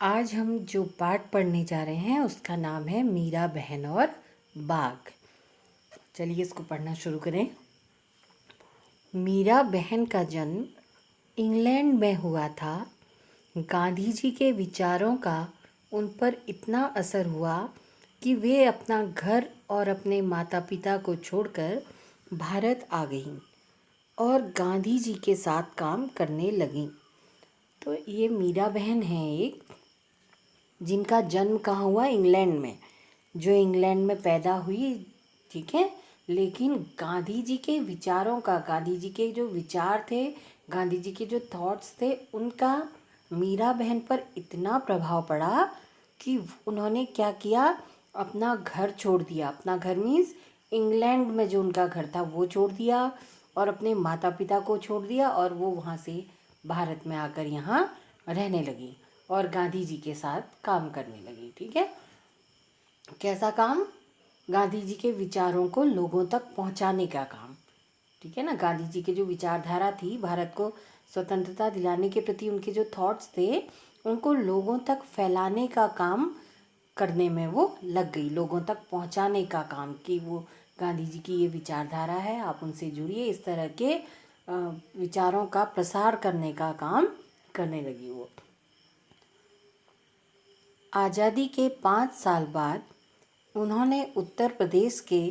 आज हम जो पाठ पढ़ने जा रहे हैं उसका नाम है मीरा बहन और बाघ। चलिए इसको पढ़ना शुरू करें। मीरा बहन का जन्म इंग्लैंड में हुआ था। गांधी जी के विचारों का उन पर इतना असर हुआ कि वे अपना घर और अपने माता पिता को छोड़कर भारत आ गईं और गांधी जी के साथ काम करने लगीं। तो ये मीरा बहन है एक, जिनका जन्म कहाँ हुआ? इंग्लैंड में। जो इंग्लैंड में पैदा हुई, ठीक है, लेकिन गांधी जी के विचारों का, गांधी जी के जो विचार थे, गांधी जी के जो थॉट्स थे, उनका मीरा बहन पर इतना प्रभाव पड़ा कि उन्होंने क्या किया, अपना घर छोड़ दिया। अपना घर मीन्स इंग्लैंड में जो उनका घर था वो छोड़ दिया और अपने माता पिता को छोड़ दिया और वो वहाँ से भारत में आकर यहाँ रहने लगी और गांधी जी के साथ काम करने लगी। ठीक है, कैसा काम? गांधी जी के विचारों को लोगों तक पहुंचाने का काम। ठीक है ना, गांधी जी की जो विचारधारा थी, भारत को स्वतंत्रता दिलाने के प्रति उनके जो थॉट्स थे, उनको लोगों तक फैलाने का काम करने में वो लग गई, लोगों तक पहुंचाने का काम कि वो गांधी जी की ये विचारधारा है, आप उनसे जुड़िए, इस तरह के विचारों का प्रसार करने का काम करने लगी वो। आज़ादी के 5 साल बाद उन्होंने उत्तर प्रदेश के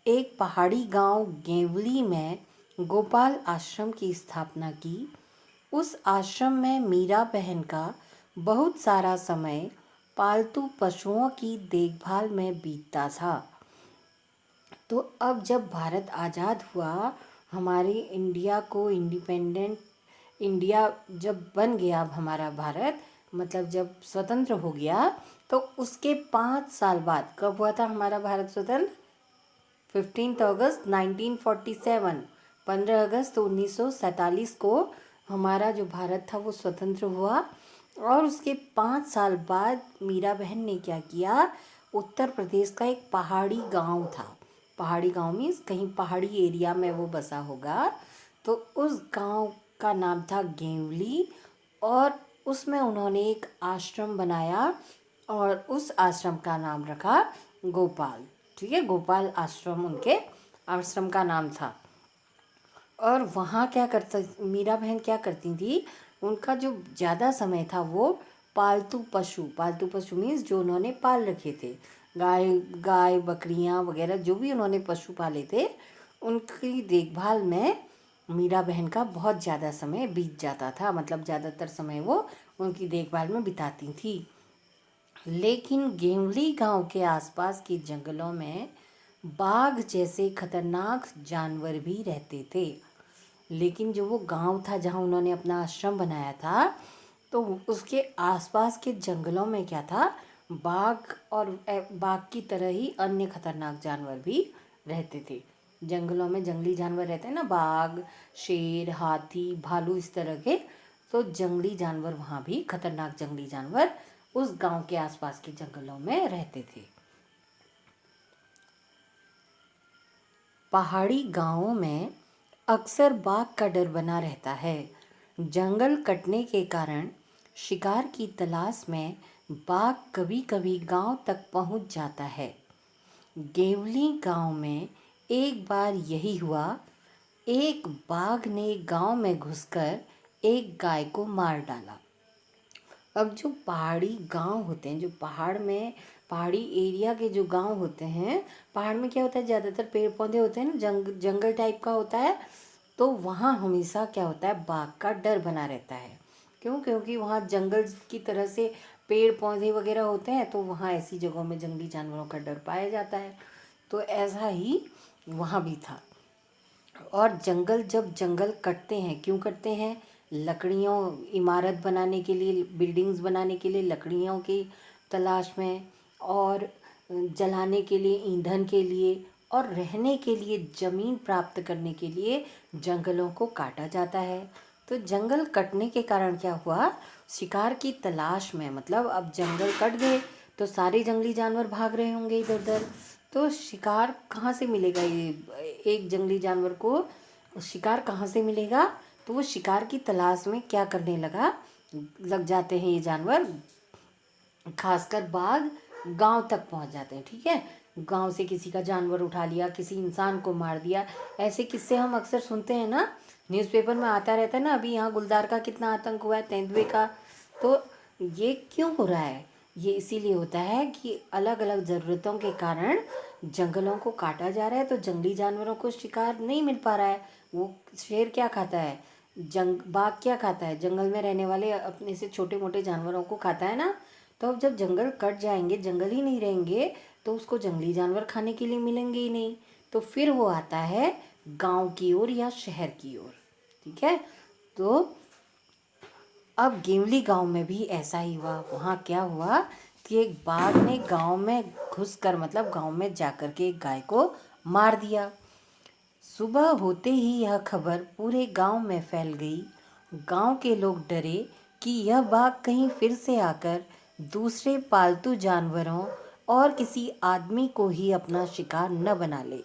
एक पहाड़ी गांव गेवली में गोपाल आश्रम की स्थापना की। उस आश्रम में मीरा बहन का बहुत सारा समय पालतू पशुओं की देखभाल में बीतता था। तो अब जब भारत आज़ाद हुआ, हमारे इंडिया को इंडिपेंडेंट इंडिया जब बन गया, अब हमारा भारत मतलब जब स्वतंत्र हो गया, तो उसके 5 साल बाद, कब हुआ था हमारा भारत स्वतंत्र? 15 अगस्त 1947, 15 अगस्त 1947 को हमारा जो भारत था वो स्वतंत्र हुआ। और उसके 5 साल बाद मीरा बहन ने क्या किया, उत्तर प्रदेश का एक पहाड़ी गांव था, पहाड़ी गांव मीन्स कहीं पहाड़ी एरिया में वो बसा होगा, तो उस गांव का नाम था गेवली और उसमें उन्होंने एक आश्रम बनाया और उस आश्रम का नाम रखा गोपाल। ठीक है, गोपाल आश्रम उनके आश्रम का नाम था। और वहाँ क्या करता, मीरा बहन क्या करती थी, उनका जो ज़्यादा समय था वो पालतू पशु मीन्स जो उन्होंने पाल रखे थे, गाय गाय बकरियाँ वगैरह जो भी उन्होंने पशु पाले थे, उनकी देखभाल में मीरा बहन का बहुत ज़्यादा समय बीत जाता था, मतलब ज़्यादातर समय वो उनकी देखभाल में बिताती थी। लेकिन गेवली गांव के आसपास के जंगलों में बाघ जैसे खतरनाक जानवर भी रहते थे। लेकिन जो वो गांव था जहां उन्होंने अपना आश्रम बनाया था, तो उसके आसपास के जंगलों में क्या था, बाघ और बाघ की तरह ही अन्य खतरनाक जानवर भी रहते थे। जंगलों में जंगली जानवर रहते हैं ना, बाघ, शेर, हाथी, भालू, इस तरह के। तो जंगली जानवर, वहाँ भी खतरनाक जंगली जानवर उस गांव के आसपास के जंगलों में रहते थे। पहाड़ी गांवों में अक्सर बाघ का डर बना रहता है। जंगल कटने के कारण शिकार की तलाश में बाघ कभी कभी गांव तक पहुंच जाता है। गेवली गांव में एक बार यही हुआ। एक बाघ ने गांव में घुसकर एक गाय को मार डाला। अब जो पहाड़ी गांव होते हैं, जो पहाड़ में, पहाड़ी एरिया के जो गांव होते हैं, पहाड़ में क्या होता है, ज़्यादातर पेड़ पौधे होते हैं ना, जंगल टाइप का होता है। तो वहाँ हमेशा क्या होता है, बाघ का डर बना रहता है। क्यों? क्योंकि वहाँ जंगल की तरह से पेड़ पौधे वगैरह होते हैं, तो वहाँ ऐसी जगहों में जंगली जानवरों का डर पाया जाता है। तो ऐसा ही वहाँ भी था। और जब जंगल कटते हैं, क्यों कटते हैं? लकड़ियों, इमारत बनाने के लिए, बिल्डिंग्स बनाने के लिए लकड़ियों की तलाश में, और जलाने के लिए, ईंधन के लिए, और रहने के लिए ज़मीन प्राप्त करने के लिए जंगलों को काटा जाता है। तो जंगल कटने के कारण क्या हुआ, शिकार की तलाश में, मतलब अब जंगल कट गए तो सारे जंगली जानवर भाग रहे होंगे इधर उधर, तो शिकार कहाँ से मिलेगा? ये एक जंगली जानवर को शिकार कहाँ से मिलेगा? तो वो शिकार की तलाश में क्या करने लग जाते हैं ये जानवर, खासकर बाघ गांव तक पहुंच जाते हैं। ठीक है, गांव से किसी का जानवर उठा लिया, किसी इंसान को मार दिया, ऐसे किस्से हम अक्सर सुनते हैं ना, न्यूज़पेपर में आता रहता है ना। अभी यहाँ गुलदार का कितना आतंक हुआ है, तेंदुए का। तो ये क्यों हो रहा है? ये इसीलिए होता है कि अलग अलग ज़रूरतों के कारण जंगलों को काटा जा रहा है, तो जंगली जानवरों को शिकार नहीं मिल पा रहा है। वो शेर क्या खाता है, बाघ क्या खाता है, जंगल में रहने वाले अपने से छोटे मोटे जानवरों को खाता है ना। तो अब जब जंगल कट जाएंगे, जंगल ही नहीं रहेंगे, तो उसको जंगली जानवर खाने के लिए मिलेंगे ही नहीं। तो फिर वो आता है गांव की ओर या शहर की ओर। ठीक है, तो अब गेवली गांव में भी ऐसा ही हुआ। वहाँ क्या हुआ कि एक बाघ ने गांव में घुसकर, मतलब गांव में जाकर के एक गाय को मार दिया। सुबह होते ही यह खबर पूरे गांव में फैल गई। गांव के लोग डरे कि यह बाघ कहीं फिर से आकर दूसरे पालतू जानवरों और किसी आदमी को ही अपना शिकार न बना ले।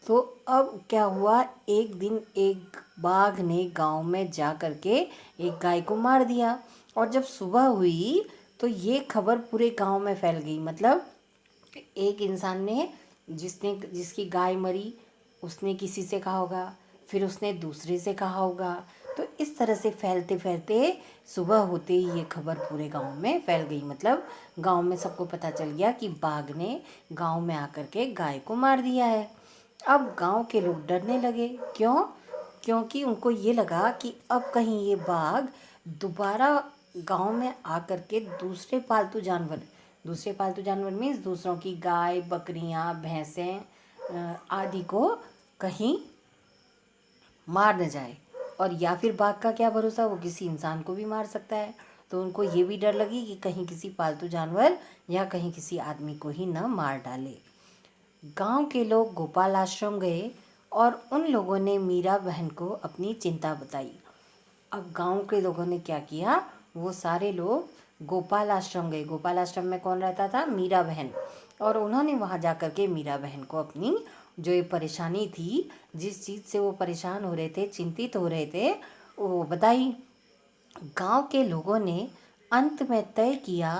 तो अब क्या हुआ, एक दिन एक बाघ ने गांव में जा कर के एक गाय को मार दिया। और जब सुबह हुई तो ये खबर पूरे गांव में फैल गई। मतलब एक इंसान ने, जिसकी गाय मरी, उसने किसी से कहा होगा, फिर उसने दूसरे से कहा होगा। तो इस तरह से फैलते फैलते सुबह होते ही ये खबर पूरे गांव में फैल गई। मतलब गांव में सबको पता चल गया कि बाघ ने गांव में आकर के गाय को मार दिया है। अब गांव के लोग डरने लगे। क्यों? क्योंकि उनको ये लगा कि अब कहीं ये बाघ दोबारा गांव में आकर के दूसरे पालतू जानवर मीन्स दूसरों की गाय, बकरियां, भैंसें आदि को कहीं मार न जाए। और या फिर बाघ का क्या भरोसा, वो किसी इंसान को भी मार सकता है। तो उनको ये भी डर लगी कि कहीं किसी पालतू जानवर या कहीं किसी आदमी को ही न मार डाले। गांव के लोग गोपाल आश्रम गए और उन लोगों ने मीरा बहन को अपनी चिंता बताई। अब गांव के लोगों ने क्या किया, वो सारे लोग गोपाल आश्रम गए। गोपाल आश्रम में कौन रहता था? मीरा बहन। और उन्होंने वहां जाकर के मीरा बहन को अपनी जो ये परेशानी थी, जिस चीज़ से वो परेशान हो रहे थे, चिंतित हो रहे थे, वो बताई। गांव के लोगों ने अंत में तय किया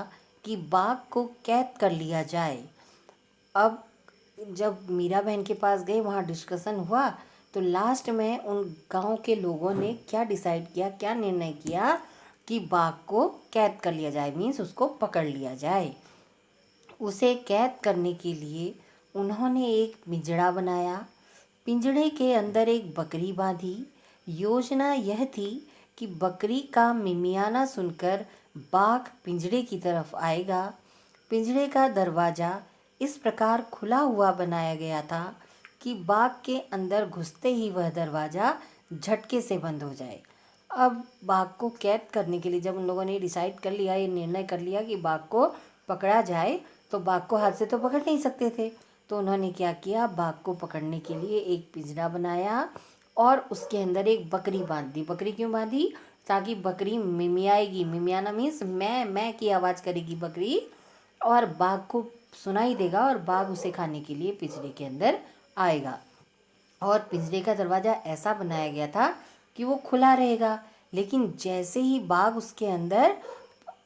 कि बाघ को कैद कर लिया जाए। अब जब मीरा बहन के पास गए, वहाँ डिस्कशन हुआ, तो लास्ट में उन गांव के लोगों ने क्या डिसाइड किया, क्या निर्णय किया कि बाघ को कैद कर लिया जाए, मीन्स उसको पकड़ लिया जाए। उसे कैद करने के लिए उन्होंने एक पिंजड़ा बनाया। पिंजड़े के अंदर एक बकरी बांधी। योजना यह थी कि बकरी का मिमियाना सुनकर बाघ पिंजड़े की तरफ आएगा। पिंजड़े का दरवाज़ा इस प्रकार खुला हुआ बनाया गया था कि बाघ के अंदर घुसते ही वह दरवाज़ा झटके से बंद हो जाए। अब बाघ को कैद करने के लिए जब उन लोगों ने डिसाइड कर लिया, ये निर्णय कर लिया कि बाघ को पकड़ा जाए, तो बाघ को हाथ से तो पकड़ नहीं सकते थे। तो उन्होंने क्या किया, बाघ को पकड़ने के लिए एक पिंजरा बनाया और उसके अंदर एक बकरी बांध दी। बकरी क्यों बांधी? ताकि बकरी मिमियाएगी। मिमियाना मीन्स मैं की आवाज़ करेगी बकरी, और बाघ को सुनाई देगा और बाघ उसे खाने के लिए पिंजरे के अंदर आएगा। और पिंजरे का दरवाज़ा ऐसा बनाया गया था कि वो खुला रहेगा, लेकिन जैसे ही बाघ उसके अंदर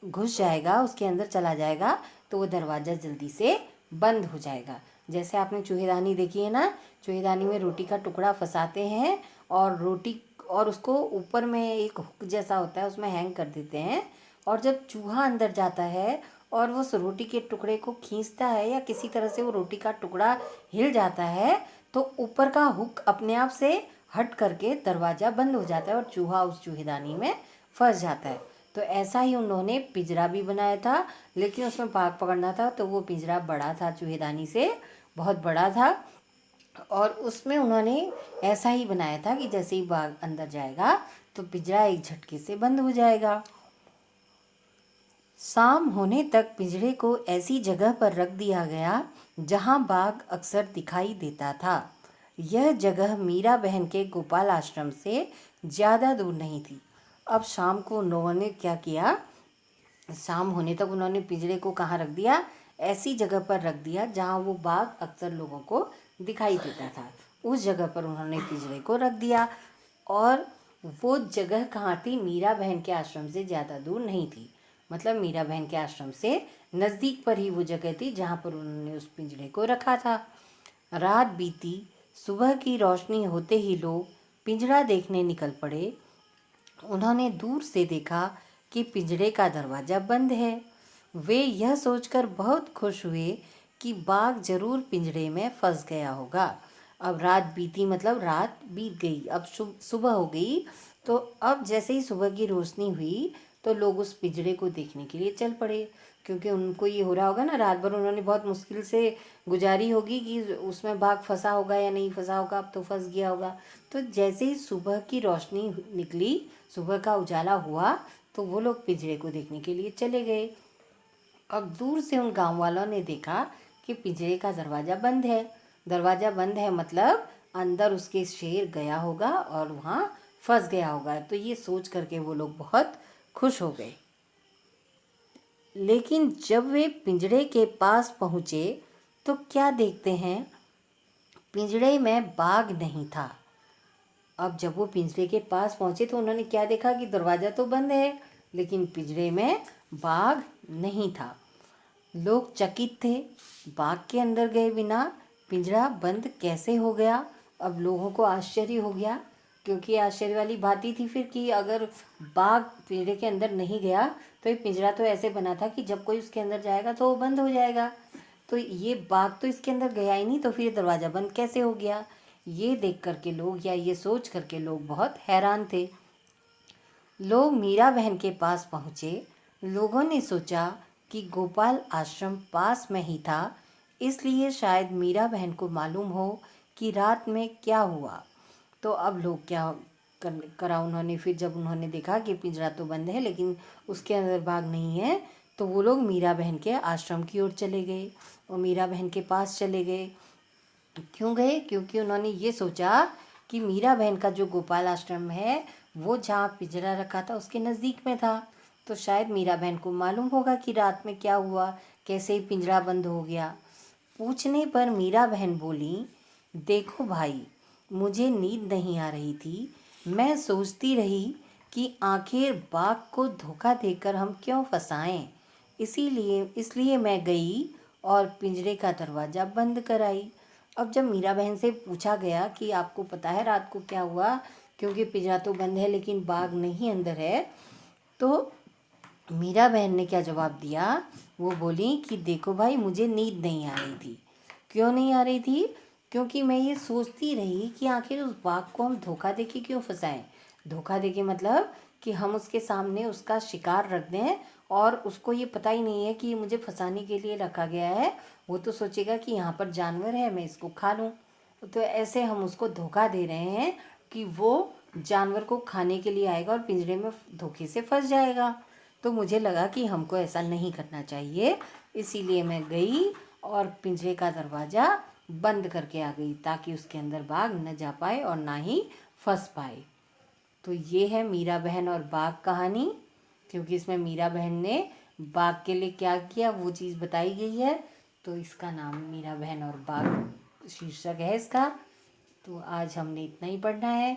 घुस जाएगा, उसके अंदर चला जाएगा, तो वो दरवाज़ा जल्दी से बंद हो जाएगा। जैसे आपने चूहेदानी देखी है ना, चूहेदानी में रोटी का टुकड़ा फंसाते हैं और रोटी, और उसको ऊपर में एक हुक जैसा होता है, उसमें हैंग कर देते हैं। और जब चूहा अंदर जाता है और वो उस रोटी के टुकड़े को खींचता है या किसी तरह से वो रोटी का टुकड़ा हिल जाता है, तो ऊपर का हुक अपने आप से हट करके दरवाज़ा बंद हो जाता है और चूहा उस चूहेदानी में फंस जाता है। तो ऐसा ही उन्होंने पिंजरा भी बनाया था, लेकिन उसमें बाघ पकड़ना था, तो वो पिंजरा बड़ा था, चूहेदानी से बहुत बड़ा था। और उसमें उन्होंने ऐसा ही बनाया था कि जैसे ही बाघ अंदर जाएगा तो पिंजरा एक झटके से बंद हो जाएगा। शाम होने तक पिंजरे को ऐसी जगह पर रख दिया गया जहां बाघ अक्सर दिखाई देता था। यह जगह मीरा बहन के गोपाल आश्रम से ज़्यादा दूर नहीं थी। अब शाम को उन लोगों ने क्या किया, शाम होने तक उन्होंने पिंजरे को कहाँ रख दिया, ऐसी जगह पर रख दिया जहाँ वो बाघ अक्सर लोगों को दिखाई देता था। उस जगह पर उन्होंने पिंजरे को रख दिया। और वो जगह कहाँ थी? मीरा बहन के आश्रम से ज़्यादा दूर नहीं थी। मतलब मीरा बहन के आश्रम से नज़दीक पर ही वो जगह थी जहाँ पर उन्होंने उस पिंजरे को रखा था। रात बीती, सुबह की रोशनी होते ही लोग पिंजरा देखने निकल पड़े। उन्होंने दूर से देखा कि पिंजरे का दरवाज़ा बंद है। वे यह सोचकर बहुत खुश हुए कि बाघ जरूर पिंजरे में फंस गया होगा। अब रात बीती मतलब रात बीत गई, अब सुबह हो गई। तो अब जैसे ही सुबह की रोशनी हुई तो लोग उस पिंजरे को देखने के लिए चल पड़े, क्योंकि उनको ये हो रहा होगा ना, रात भर उन्होंने बहुत मुश्किल से गुजारी होगी कि उसमें बाघ फंसा होगा या नहीं फंसा होगा, अब तो फंस गया होगा। तो जैसे ही सुबह की रोशनी निकली, सुबह का उजाला हुआ, तो वो लोग पिंजरे को देखने के लिए चले गए। अब दूर से उन गांव वालों ने देखा कि पिंजरे का दरवाज़ा बंद है। दरवाज़ा बंद है मतलब अंदर उसके शेर गया होगा और वहाँ फंस गया होगा। तो ये सोच करके वो लोग बहुत खुश हो गए। लेकिन जब वे पिंजरे के पास पहुँचे तो क्या देखते हैं, पिंजरे में बाघ नहीं था। अब जब वो पिंजरे के पास पहुँचे तो उन्होंने क्या देखा कि दरवाज़ा तो बंद है लेकिन पिंजरे में बाघ नहीं था। लोग चकित थे, बाघ के अंदर गए बिना पिंजरा बंद कैसे हो गया। अब लोगों को आश्चर्य हो गया, क्योंकि आश्चर्य वाली बात ही थी फिर कि अगर बाघ पिंजरे के अंदर नहीं गया तो ये पिंजरा तो ऐसे बना था कि जब कोई उसके अंदर जाएगा तो वो बंद हो जाएगा। तो ये बाघ तो इसके अंदर गया ही नहीं, तो फिर दरवाज़ा बंद कैसे हो गया। ये देख करके लोग, या ये सोच करके लोग बहुत हैरान थे। लोग मीरा बहन के पास पहुँचे। लोगों ने सोचा कि गोपाल आश्रम पास में ही था, इसलिए शायद मीरा बहन को मालूम हो कि रात में क्या हुआ। तो अब लोग क्या करा उन्होंने, फिर जब उन्होंने देखा कि पिंजरा तो बंद है लेकिन उसके अंदर बाघ नहीं है, तो वो लोग मीरा बहन के आश्रम की ओर चले गए और मीरा बहन के पास चले गए। क्यों गए, क्योंकि उन्होंने ये सोचा कि मीरा बहन का जो गोपाल आश्रम है वो जहाँ पिंजरा रखा था उसके नज़दीक में था, तो शायद मीरा बहन को मालूम होगा कि रात में क्या हुआ, कैसे ही पिंजरा बंद हो गया। पूछने पर मीरा बहन बोली, देखो भाई, मुझे नींद नहीं आ रही थी। मैं सोचती रही कि आखिर बाघ को धोखा देकर हम क्यों फंसाएं। इसलिए मैं गई और पिंजरे का दरवाज़ा बंद कराई। अब जब मीरा बहन से पूछा गया कि आपको पता है रात को क्या हुआ, क्योंकि पिंजरा तो बंद है लेकिन बाघ नहीं अंदर है, तो मीरा बहन ने क्या जवाब दिया, वो बोली कि देखो भाई, मुझे नींद नहीं आ रही थी। क्यों नहीं आ रही थी, क्योंकि मैं ये सोचती रही कि आखिर उस बाघ को हम धोखा देके क्यों फंसाएं। धोखा देके मतलब कि हम उसके सामने उसका शिकार रख दें और उसको ये पता ही नहीं है कि ये मुझे फंसाने के लिए रखा गया है। वो तो सोचेगा कि यहाँ पर जानवर है, मैं इसको खा लूँ। तो ऐसे हम उसको धोखा दे रहे हैं कि वो जानवर को खाने के लिए आएगा और पिंजरे में धोखे से फंस जाएगा। तो मुझे लगा कि हमको ऐसा नहीं करना चाहिए, इसीलिए मैं गई और पिंजरे का दरवाज़ा बंद करके आ गई ताकि उसके अंदर बाघ न जा पाए और ना ही फंस पाए। तो ये है मीरा बहन और बाघ कहानी, क्योंकि इसमें मीरा बहन ने बाघ के लिए क्या किया वो चीज़ बताई गई है, तो इसका नाम मीरा बहन और बाघ शीर्षक है इसका। तो आज हमने इतना ही पढ़ना है।